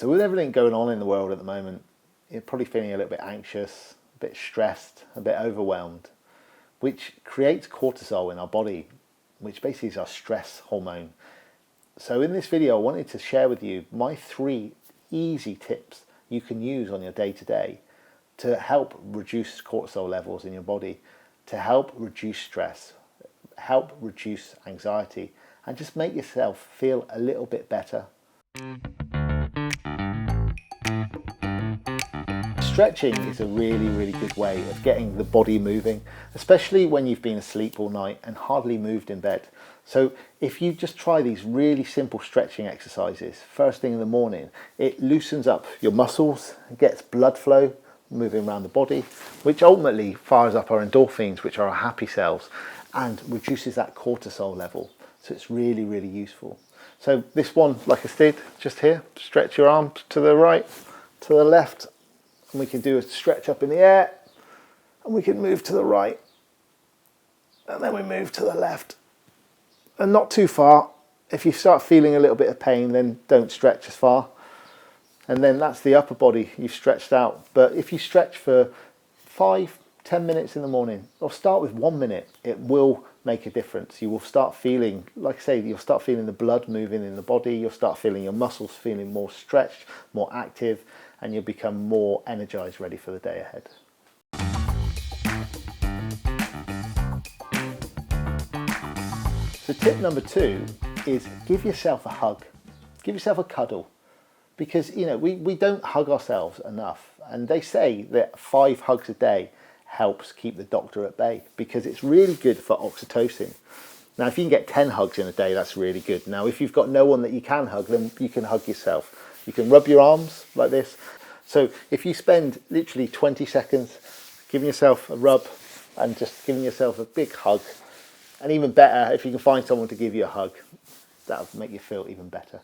So with everything going on in the world at the moment, you're probably feeling a little bit anxious, a bit stressed, a bit overwhelmed, which creates cortisol in our body, which basically is our stress hormone. So in this video, I wanted to share with you my 3 easy tips you can use on your day-to-day to help reduce cortisol levels in your body, to help reduce stress, help reduce anxiety, and just make yourself feel a little bit better. Stretching is a really good way of getting the body moving, especially when you've been asleep all night and hardly moved in bed. So if you just try these really simple stretching exercises first thing in the morning, it loosens up your muscles, gets blood flow moving around the body, which ultimately fires up our endorphins, which are our happy cells, and reduces that cortisol level. So it's really useful. So this one, like I said, just here, stretch your arms to the right, to the left, and we can do a stretch up in the air, and we can move to the right, and then we move to the left, and not too far. If you start feeling a little bit of pain, then don't stretch as far. And then that's the upper body you've stretched out. But if you stretch for 5-10 minutes in the morning, or start with 1 minute, it will make a difference. You will start feeling, like I say, you'll start feeling the blood moving in the body, you'll start feeling your muscles feeling more stretched, more active, and you'll become more energized, ready for the day ahead. So tip number 2 is give yourself a hug, give yourself a cuddle. Because, you know, we don't hug ourselves enough. And they say that 5 hugs a day helps keep the doctor at bay, because it's really good for oxytocin. Now, if you can get 10 hugs in a day, that's really good. Now, if you've got no one that you can hug, then you can hug yourself. You can rub your arms like this. So if you spend literally 20 seconds giving yourself a rub and just giving yourself a big hug, and even better, if you can find someone to give you a hug, that'll make you feel even better.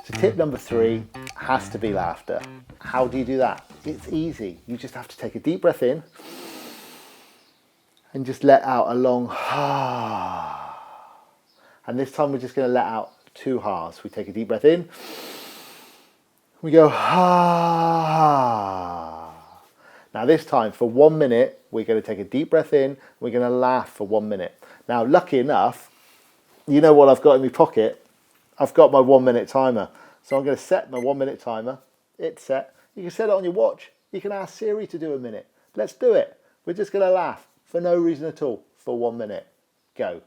So tip number 3 has to be laughter. How do you do that? It's easy. You just have to take a deep breath in and just let out a long and this time we're just going to let out 2 ha's. We take a deep breath in, we go Now this time for 1 minute we're going to take a deep breath in, we're going to laugh for 1 minute. Now lucky enough, you know what I've got in my pocket? I've got my 1 minute timer. So I'm going to set my 1 minute timer. It's set. You can set it on your watch. You can ask Siri to do a minute. Let's do it. We're just going to laugh for no reason at all for 1 minute. Go.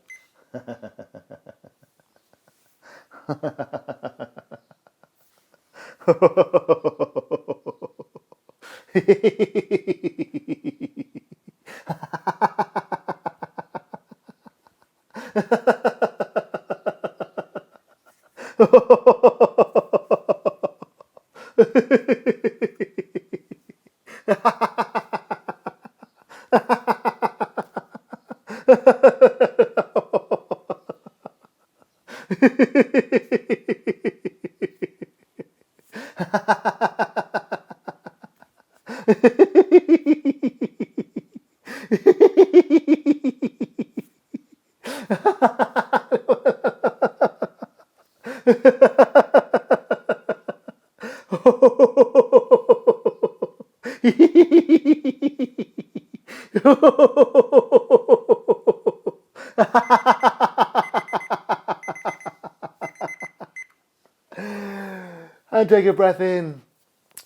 And take a breath in,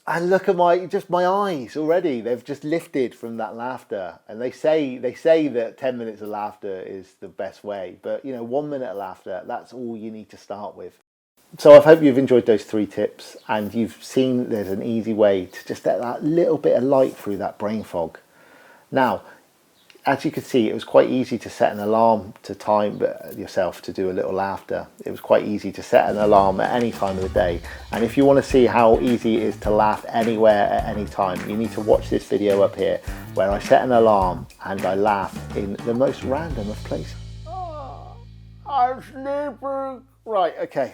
and look at my eyes already. They've just lifted from that laughter. And they say that 10 minutes of laughter is the best way. But, you know, 1 minute of laughter, that's all you need to start with. So I hope you've enjoyed those 3 tips, and you've seen there's an easy way to just let that little bit of light through that brain fog. Now, as you can see, it was quite easy to set an alarm to time yourself to do a little laughter. It was quite easy to set an alarm at any time of the day. And if you want to see how easy it is to laugh anywhere at any time, you need to watch this video up here where I set an alarm and I laugh in the most random of places. Oh, I'm sleeping. Right, okay,